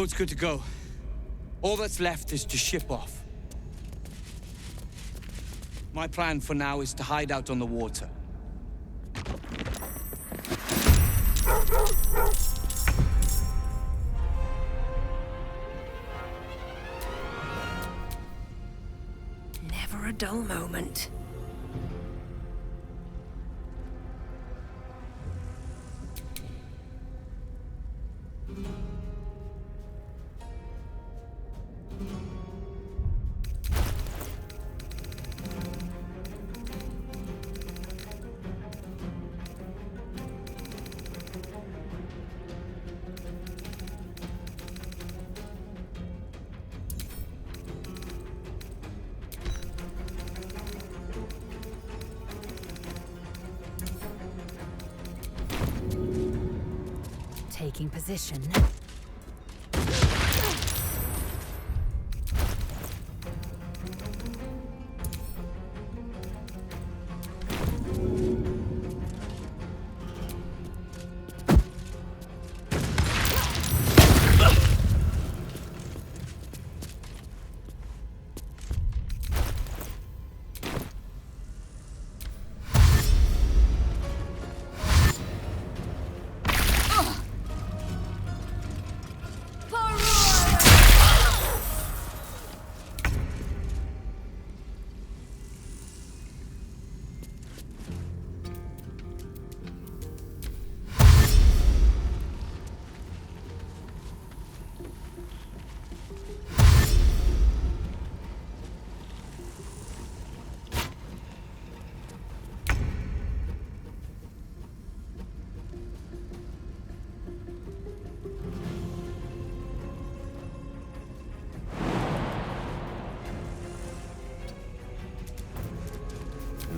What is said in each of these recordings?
Boat's good to go. All that's left is to ship off. My plan for now is to hide out on the water. Never a dull moment. Taking position.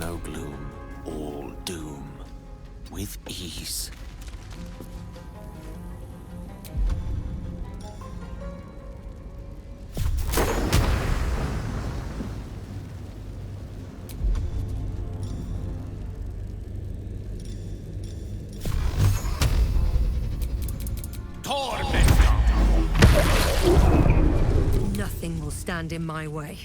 No gloom, all doom, with ease. Nothing will stand in my way.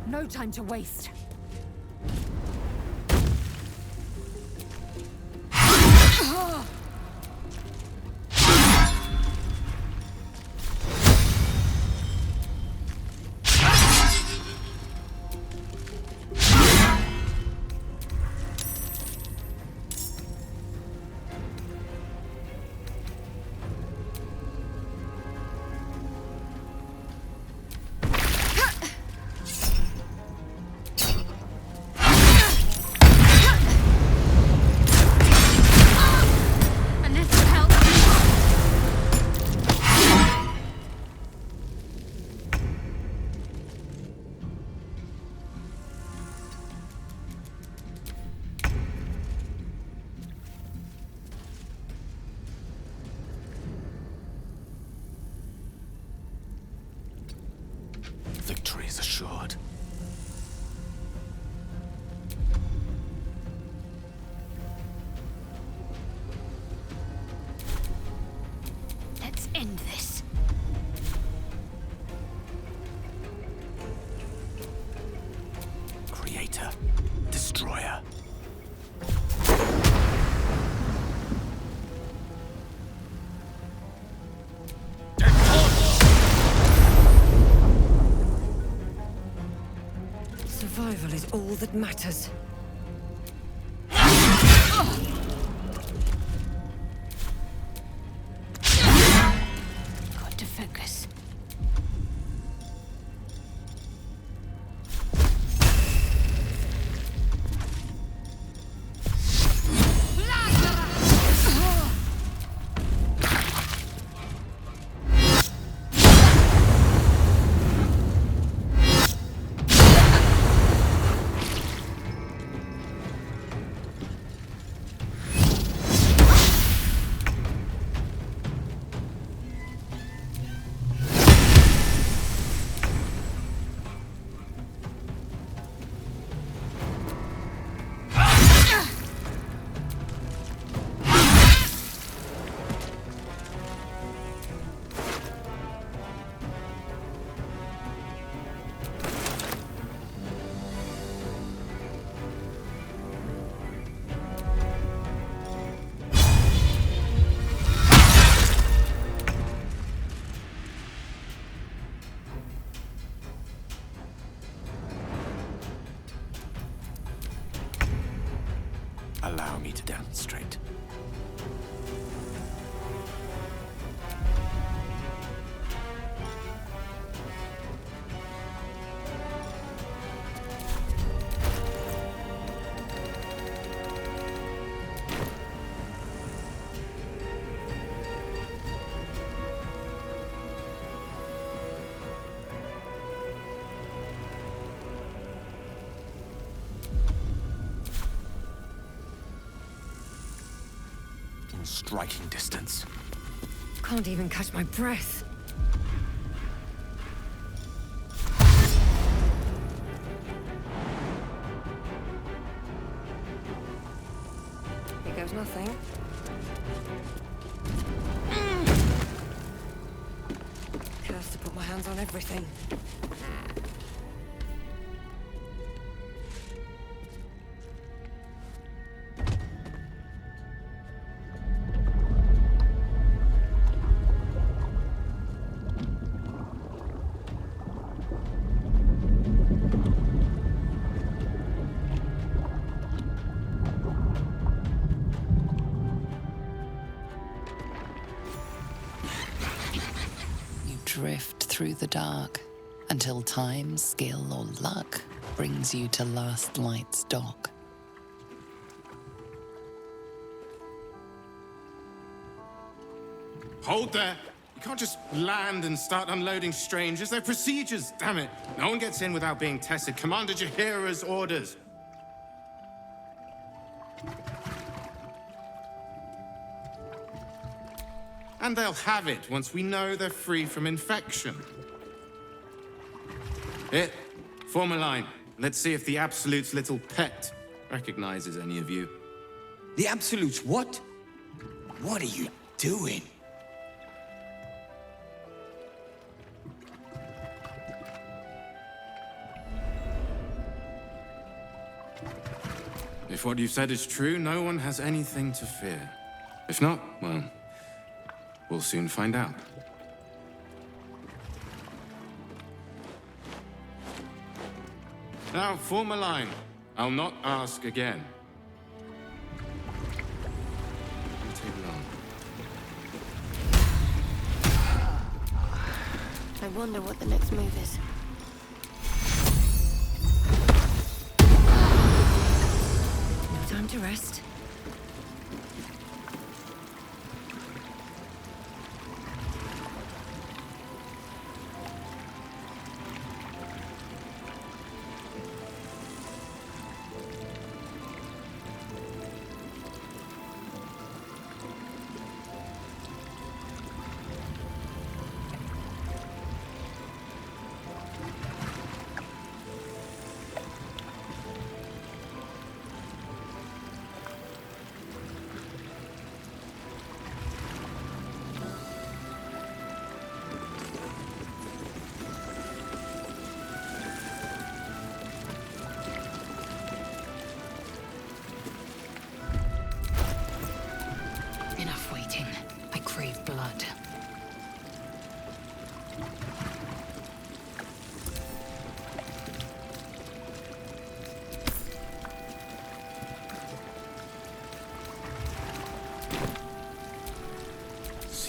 No time to waste. assured. Let's end this. Creator. Destroyer. Survival is all that matters. Got to focus. Allow me to demonstrate. In striking distance. Can't even catch my breath. Here goes nothing. Cursed to put my hands on everything. Drift through the dark until time, skill, or luck brings you to Last Light's dock. Hold there! You can't just land and start unloading strangers. They're procedures, damn it! No one gets in without being tested. Commander Jaheira's orders. And they'll have it once we know they're free from infection. Here, form a line. Let's see if the Absolute's little pet recognizes any of you. The Absolutes what? What are you doing? If what you've said is true, no one has anything to fear. If not, well, we'll soon find out. Now, form a line. I'll not ask again. Won't take long. I wonder what the next move is. No time to rest.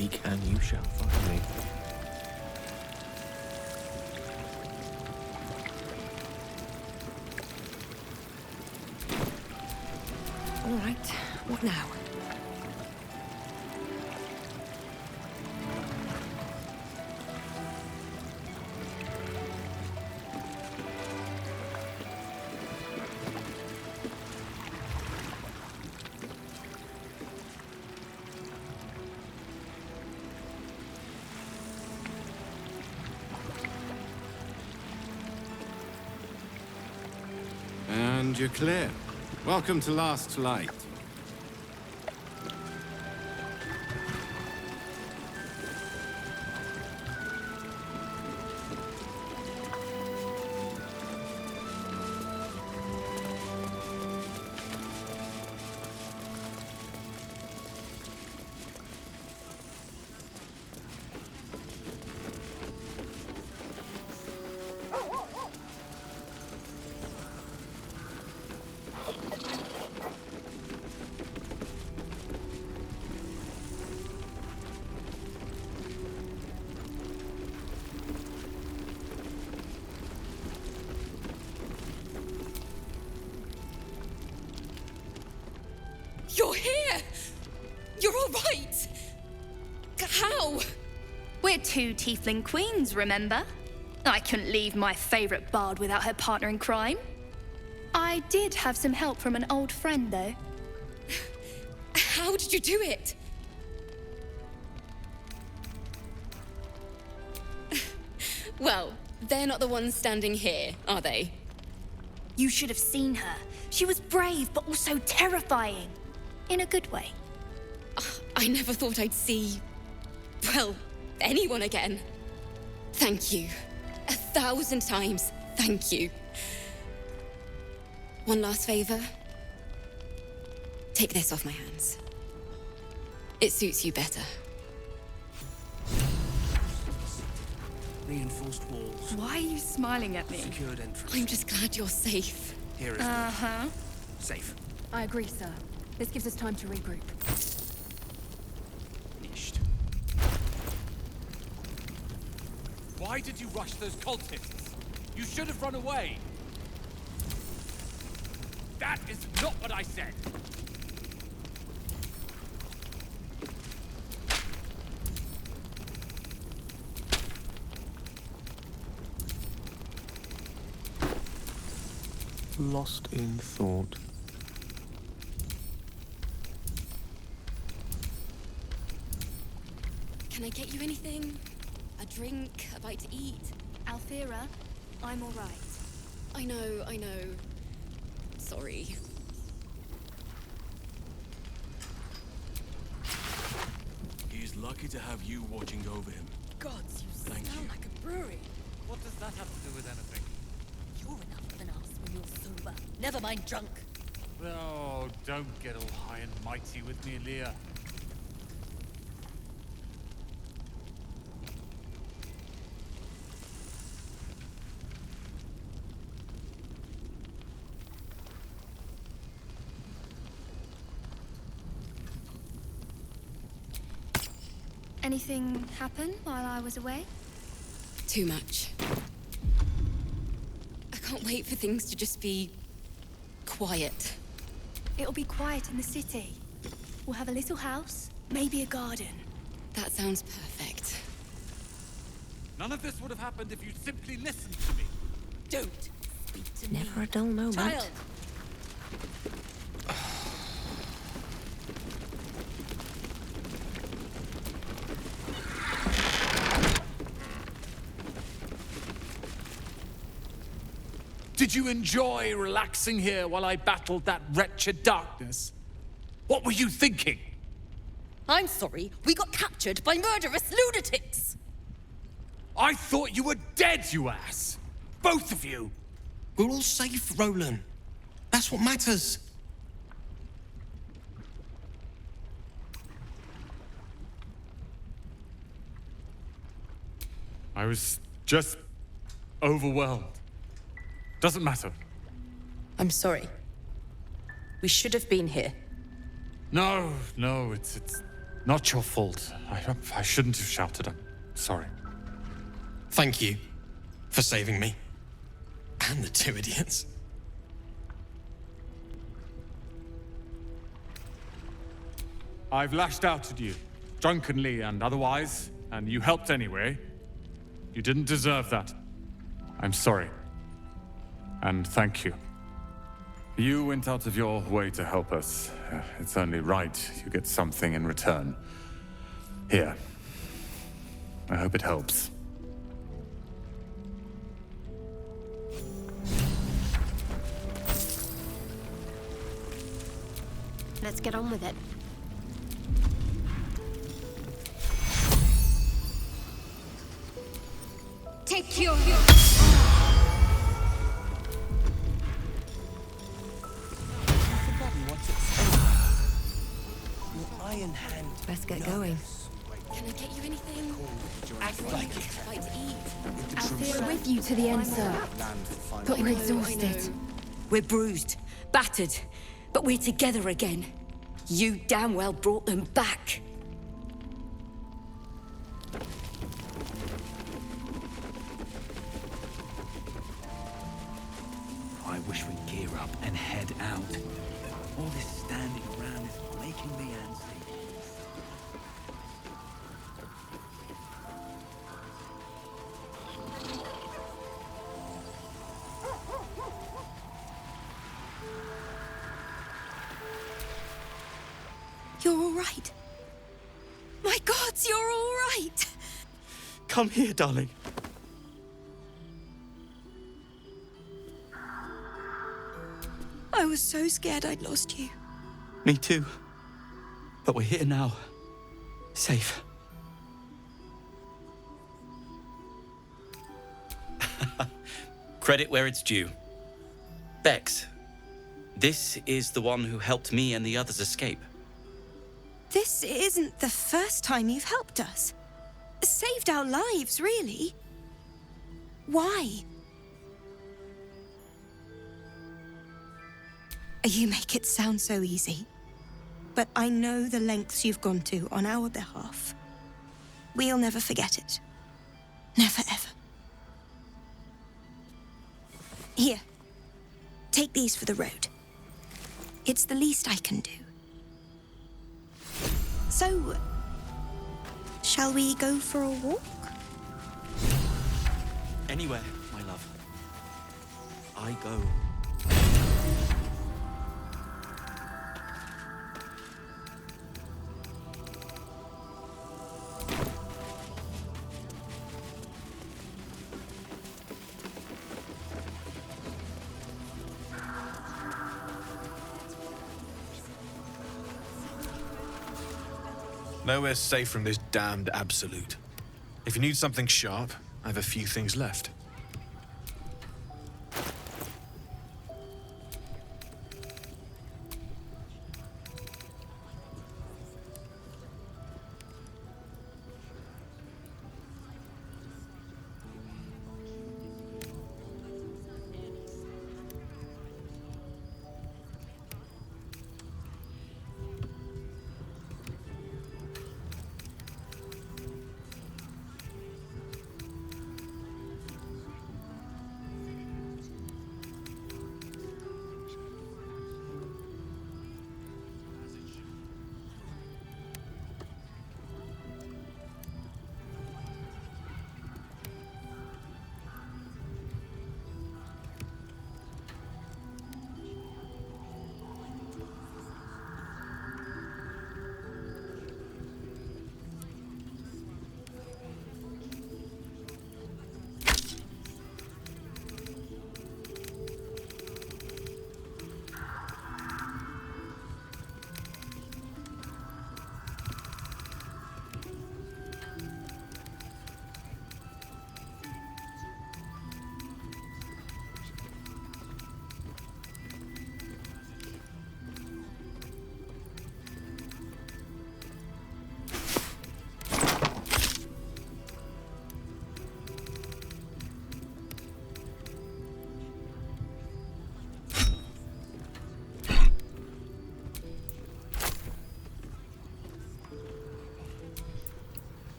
Seek and you shall find me. All right, what now? And you're clear. Welcome to Last Light. You're here! You're all right! How? We're two tiefling queens, remember? I couldn't leave my favorite bard without her partner in crime. I did have some help from an old friend, though. How did you do it? Well, they're not the ones standing here, are they? You should have seen her. She was brave, but also terrifying. In a good way. I never thought I'd see, well, anyone again. Thank you. 1,000 times, thank you. One last favor. Take this off my hands. It suits you better. Reinforced walls. Why are you smiling at me? Secured entrance. I'm just glad you're safe. Here is Uh-huh. safe. I agree, sir. This gives us time to regroup. Nished. Why did you rush those cultists? You should have run away. That is not what I said. Lost in thought. Can I get you anything? A drink, a bite to eat? Alfira, I'm all right. I know. Sorry. He's lucky to have you watching over him. Gods, you Thank sound you. like a brewery. What does that have to do with anything? You're enough of an ass when you're sober. Never mind drunk. Oh, don't get all high and mighty with me, Leah. Anything happen while I was away? Too much. I can't wait for things to just be quiet. It'll be quiet in the city. We'll have a little house, maybe a garden. That sounds perfect. None of this would have happened if you'd simply listened to me. Don't speak to me. Never a dull moment. Child! Did you enjoy relaxing here while I battled that wretched darkness? What were you thinking? I'm sorry, we got captured by murderous lunatics! I thought you were dead, you ass! Both of you! We're all safe, Roland. That's what matters. I was just overwhelmed. Doesn't matter. I'm sorry. We should have been here. No, it's Not your fault. I shouldn't have shouted. I'm sorry. Thank you for saving me. And the two idiots. I've lashed out at you, drunkenly and otherwise, and you helped anyway. You didn't deserve that. I'm sorry. And thank you. You went out of your way to help us. It's only right you get something in return. Here. I hope it helps. Let's get on with it. Take your... Iron hand. Best get going. Can I get you anything? Act like it. Fight to eat. We're with you to the end, sir. But we're exhausted. We're bruised, battered, but we're together again. You damn well brought them back. I wish we'd gear up and head out. All this standing around is making me antsy. You're all right. My gods, you're all right. Come here, darling. I was so scared I'd lost you. Me too. But we're here now. Safe. Credit where it's due. Bex, this is the one who helped me and the others escape. This isn't the first time you've helped us. Saved our lives, really. Why? You make it sound so easy. But I know the lengths you've gone to on our behalf. We'll never forget it. Never, ever. Here. Take these for the road. It's the least I can do. So, shall we go for a walk? Anywhere, my love. I go. Nowhere safe from this damned absolute. If you need something sharp, I have a few things left.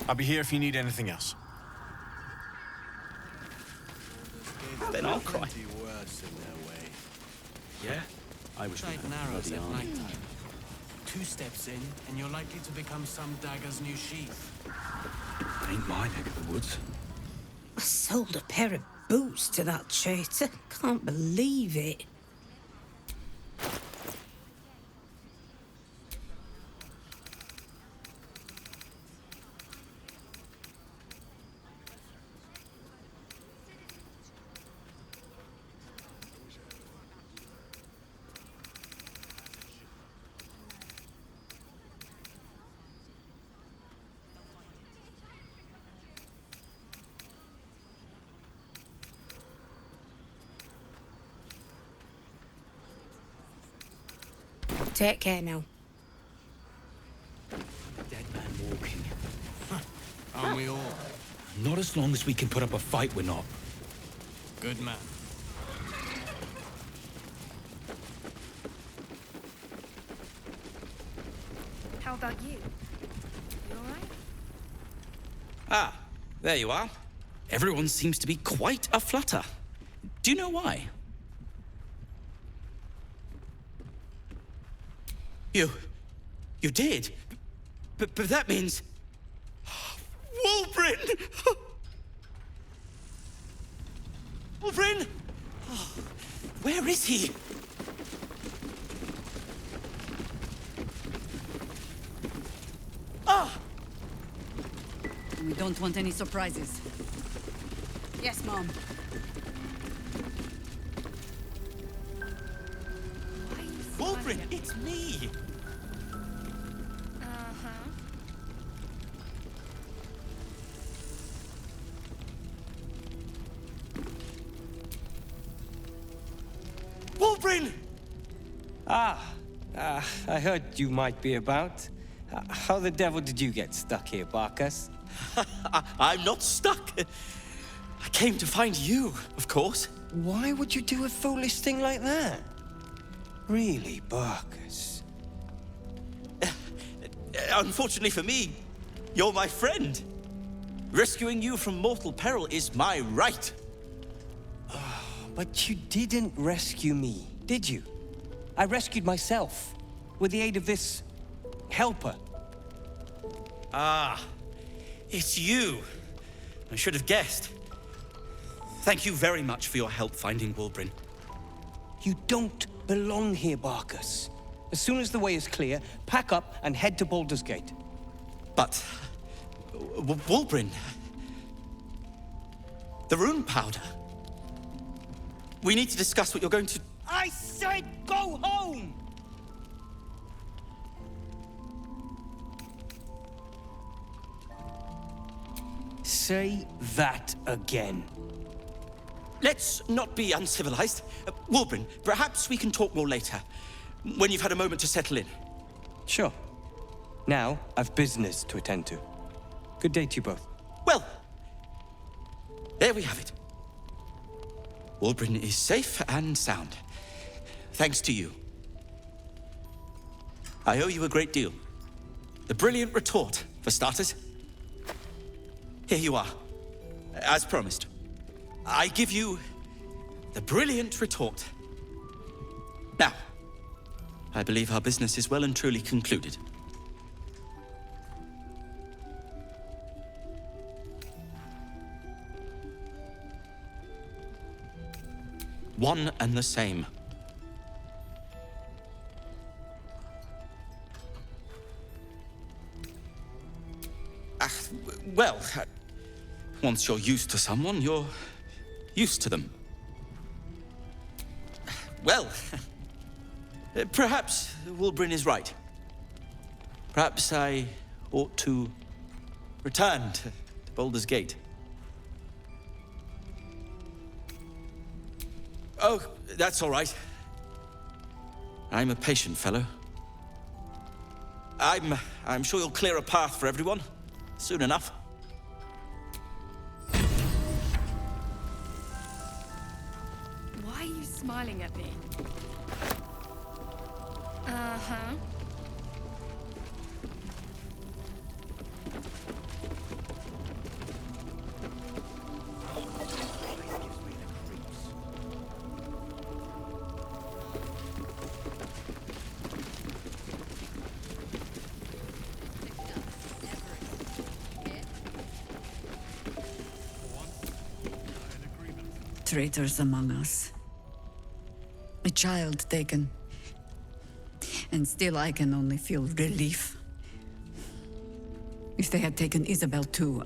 I'll be here if you need anything else. Then I'll cry. Worse in their way. Yeah? I was Tight narrows at night time. 2 steps in, and you're likely to become some dagger's new sheath. Ain't my neck of the woods. I sold a pair of boots to that traitor. Can't believe it. Take care now. Dead man walking. Aren't we all? Not as long as we can put up a fight, we're not. Good man. How about you? You alright? Ah, there you are. Everyone seems to be quite a flutter. Do you know why? You did? But that means... Wulbrin! Wulbrin! Oh, where is he? Ah! We don't want any surprises. Yes, Mom. Wulbrin, it's me! Wulbrin! I heard you might be about. How the devil did you get stuck here, Barkus? I'm not stuck. I came to find you, of course. Why would you do a foolish thing like that? Really, Barkus? Unfortunately for me, you're my friend. Rescuing you from mortal peril is my right. But you didn't rescue me, did you? I rescued myself, with the aid of this... helper. Ah, it's you. I should have guessed. Thank you very much for your help finding Wulbrin. You don't belong here, Barkus. As soon as the way is clear, pack up and head to Baldur's Gate. But... Wulbrin... The rune powder... We need to discuss what you're going to... I said go home! Say that again. Let's not be uncivilized. Wulbrin, perhaps we can talk more later, when you've had a moment to settle in. Sure. Now, I've business to attend to. Good day to you both. Well, there we have it. Wulbrin is safe and sound. Thanks to you. I owe you a great deal. The brilliant retort, for starters. Here you are, as promised. I give you the brilliant retort. Now, I believe our business is well and truly concluded. One and the same. Well, once you're used to someone, you're used to them. Well, perhaps Wulbrin is right. Perhaps I ought to return to Baldur's Gate. Oh, that's all right. I'm a patient fellow. I'm sure you'll clear a path for everyone soon enough. Why are you smiling at me? Uh-huh. traitors among us. A child taken. And still I can only feel relief. If they had taken Isabel too,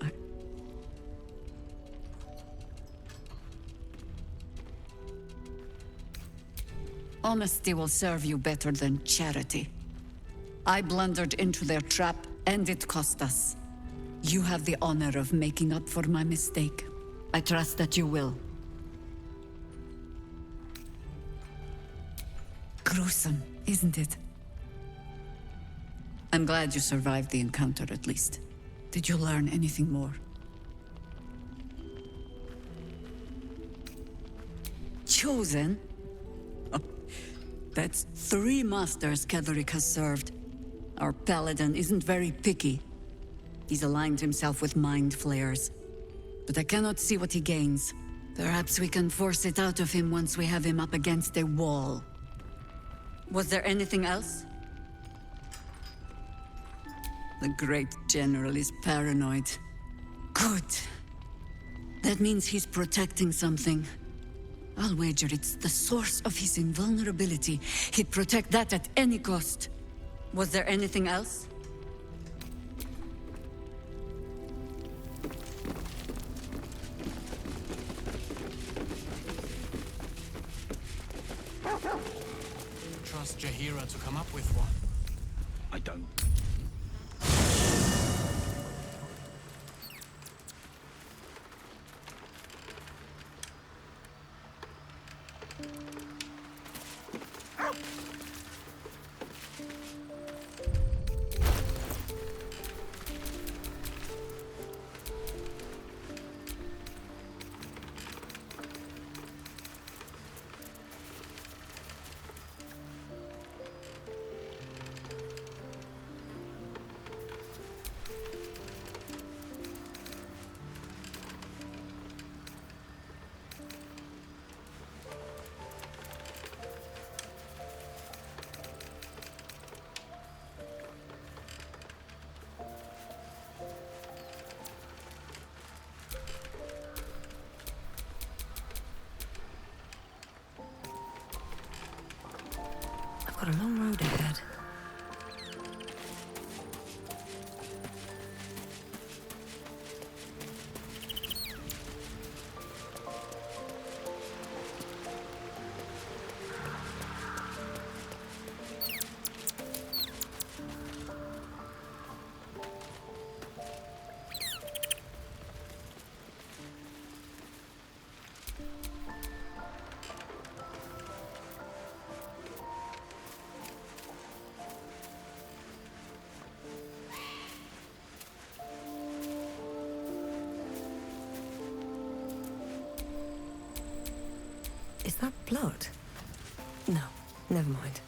Honesty will serve you better than charity. I blundered into their trap, and it cost us. You have the honor of making up for my mistake. I trust that you will. Gruesome, isn't it? I'm glad you survived the encounter, at least. Did you learn anything more? Chosen? Oh, that's 3 masters Ketheric has served. Our paladin isn't very picky. He's aligned himself with mind flayers. But I cannot see what he gains. Perhaps we can force it out of him once we have him up against a wall. Was there anything else? The great general is paranoid. Good. That means he's protecting something. I'll wager it's the source of his invulnerability. He'd protect that at any cost. Was there anything else? Trust Jaheira to come up with one. I don't. Got a long road ahead. Is that blood? No, never mind.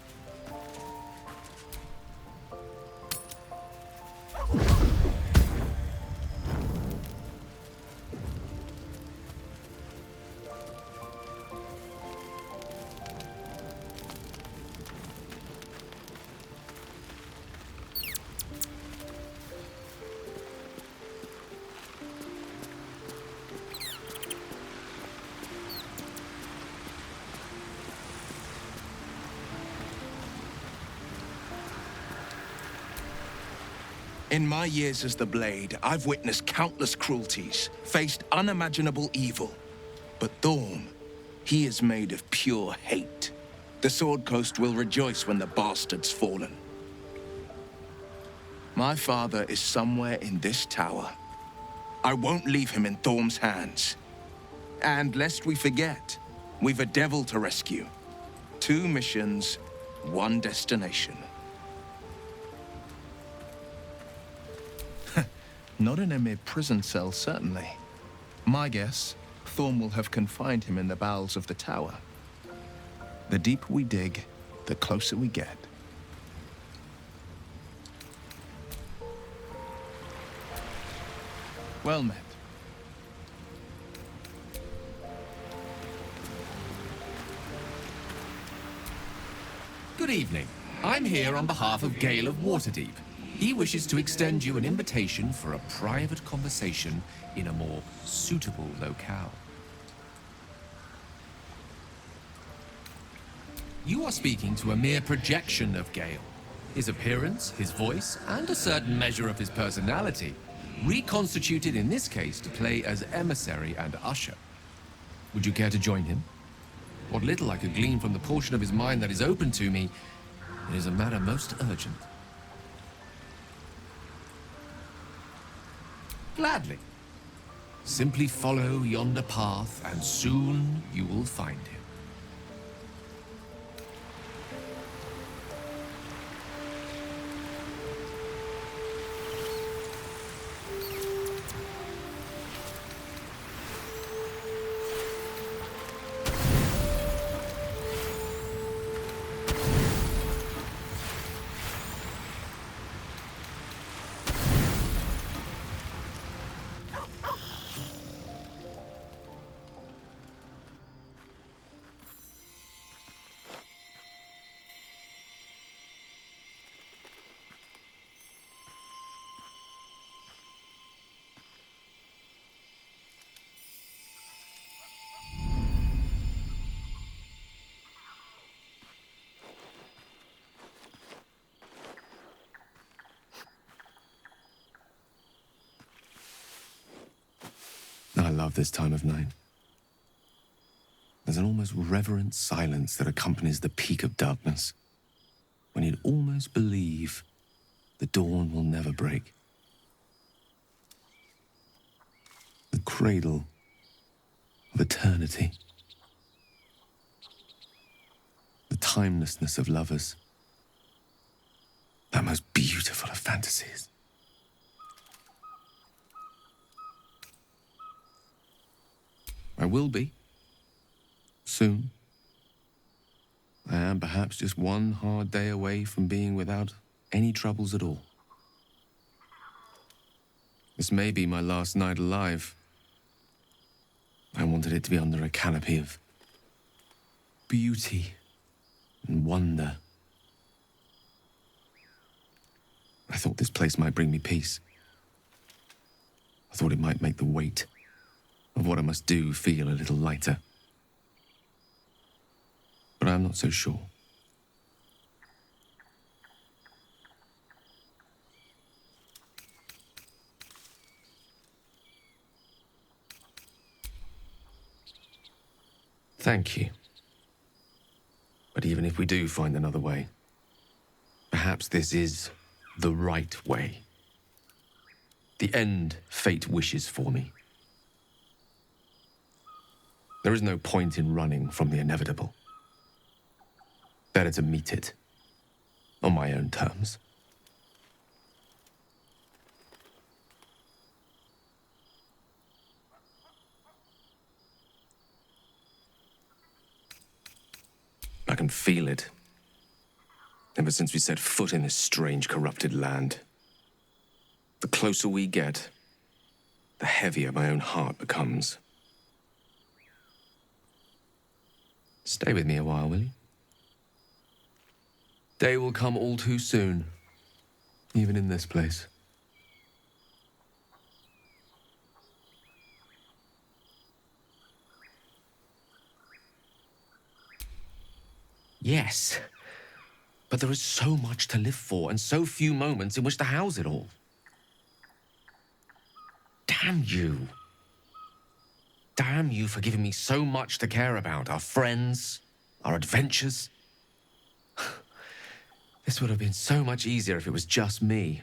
In my years as the Blade, I've witnessed countless cruelties, faced unimaginable evil. But Thorm, he is made of pure hate. The Sword Coast will rejoice when the bastard's fallen. My father is somewhere in this tower. I won't leave him in Thorm's hands. And lest we forget, we've a devil to rescue. 2 missions, 1 destination. Not in a mere prison cell, certainly. My guess, Thorm will have confined him in the bowels of the tower. The deeper we dig, the closer we get. Well met. Good evening. I'm here on behalf of Gale of Waterdeep. He wishes to extend you an invitation for a private conversation in a more suitable locale. You are speaking to a mere projection of Gale. His appearance, his voice, and a certain measure of his personality, reconstituted in this case to play as emissary and usher. Would you care to join him? What little I could glean from the portion of his mind that is open to me, it is a matter most urgent. Gladly. Simply follow yonder path, and soon you will find him. I love this time of night. There's an almost reverent silence that accompanies the peak of darkness, when you'd almost believe the dawn will never break. The cradle of eternity. The timelessness of lovers. That most beautiful of fantasies. I will be. Soon. I am perhaps just one hard day away from being without any troubles at all. This may be my last night alive. I wanted it to be under a canopy of beauty and wonder. I thought this place might bring me peace. I thought it might make the weight of what I must do feel a little lighter. But I'm not so sure. Thank you. But even if we do find another way, perhaps this is the right way. The end fate wishes for me. There is no point in running from the inevitable. Better to meet it on my own terms. I can feel it. Ever since we set foot in this strange, corrupted land. The closer we get, the heavier my own heart becomes. Stay with me a while, will you? Day will come all too soon, even in this place. Yes, but there is so much to live for and so few moments in which to house it all. Damn you. Damn you for giving me so much to care about. Our friends, our adventures. This would have been so much easier if it was just me.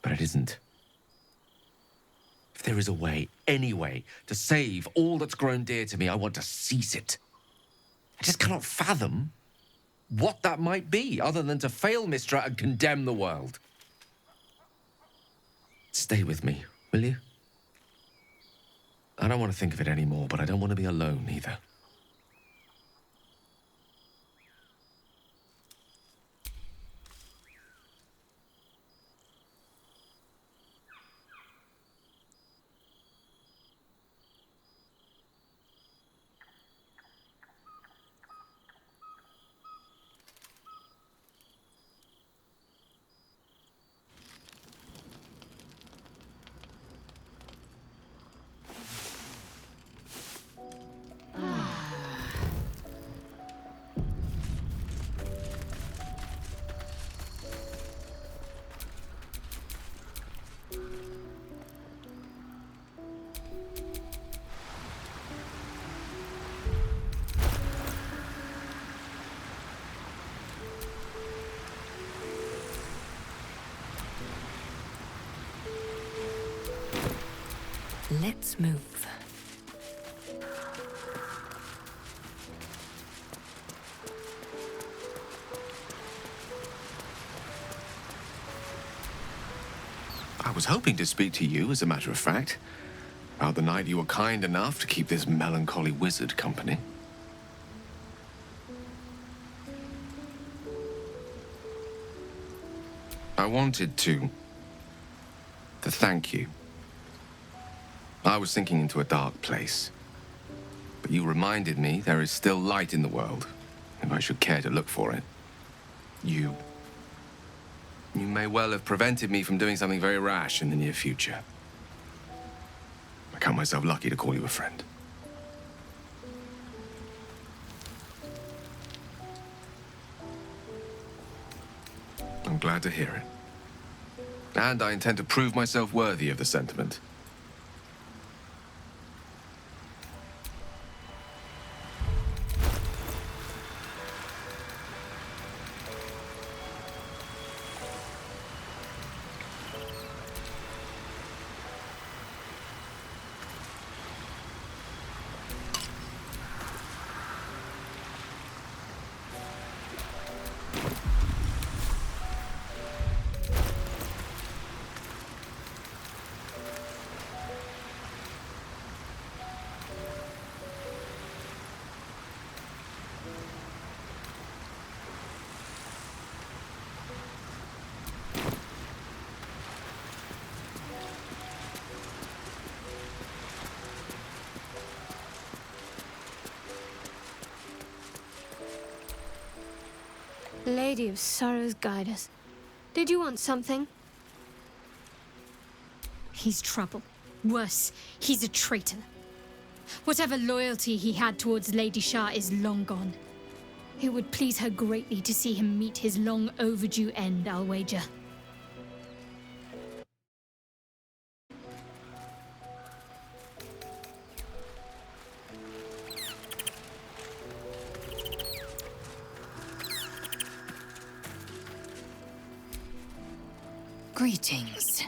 But it isn't. If there is a way, any way, to save all that's grown dear to me, I want to seize it. I just cannot fathom what that might be, other than to fail Mistra and condemn the world. Stay with me, will you? I don't want to think of it anymore, but I don't want to be alone either. Let's move. I was hoping to speak to you, as a matter of fact, about the night you were kind enough to keep this melancholy wizard company. I wanted to thank you. I was sinking into a dark place, but you reminded me there is still light in the world, if I should care to look for it. You may well have prevented me from doing something very rash in the near future. I count myself lucky to call you a friend. I'm glad to hear it. And I intend to prove myself worthy of the sentiment. Lady of Sorrows, guide us. Did you want something? He's trouble. Worse, he's a traitor. Whatever loyalty he had towards Lady Shah is long gone. It would please her greatly to see him meet his long overdue end, I'll wager. Greetings.